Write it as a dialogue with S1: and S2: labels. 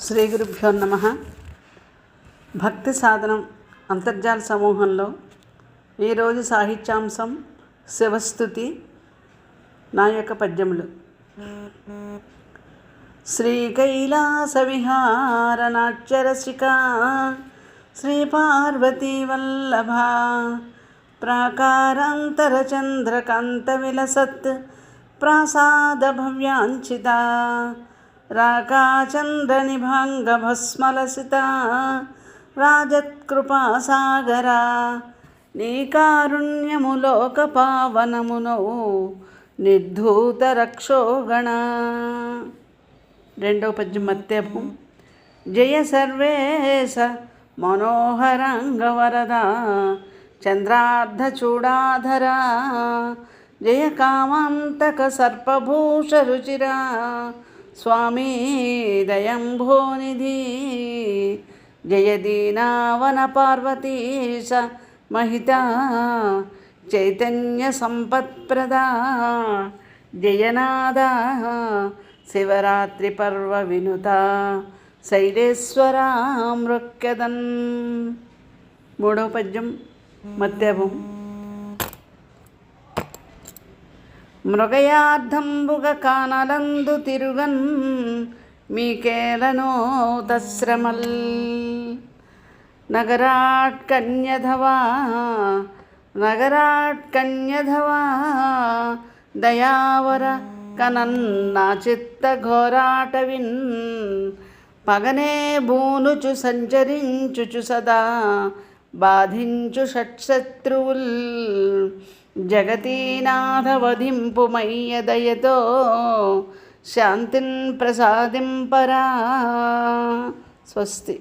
S1: శ్రీ గురుభ్యో నమః. భక్తి సాధనం అంతర్జాల సమూహంలో ఈరోజు సాహిత్యాంశం శివస్తుతి. నా యొక్క పద్యములు. శ్రీకైలాస విహార నాట్యరసికా శ్రీ పార్వతీ వల్లభ ప్రాకారాంతర చంద్రకాంత విలసత్ ప్రాసాద భవ్యాంచిత రాకాచంద్రనిభాంగభస్మలసితా రాజత్కృపాసాగరా నీ కారుణ్యము లోకపావనమునౌ నిర్ధూత రక్షోగణ. రెండవ పద్యం మత్తేభం. జయ సర్వేశ మనోహరాంగవరద చంద్రార్ధచూడాధరా జయ కామాంతక సర్పభూష రుచిరా స్వామి దయంభోనిధి జయ దీనావన పార్వతీశ మహితా చైతన్య సంపత్ప్రదా జయనాద శివరాత్రి పర్వ వినుత శైలేశ్వరా మృక్యదన్. మూడవ పద్యం మత్తేభం. మృగయార్ధంబుగ కానలందు తిరుగన్ మీకేలనో తశ్రమల్ నగరాట్కన్యధవా దయావర కనన్నా చిత్త ఘోరాటవిన్ పగనే బూనుచు సంచరించుచు సదా బాధించు షట్శత్రువుల్ జగతీనాథ వధింపు మయ్య దయతో శాంతిన్ ప్రసాదింపరా. స్వస్తి.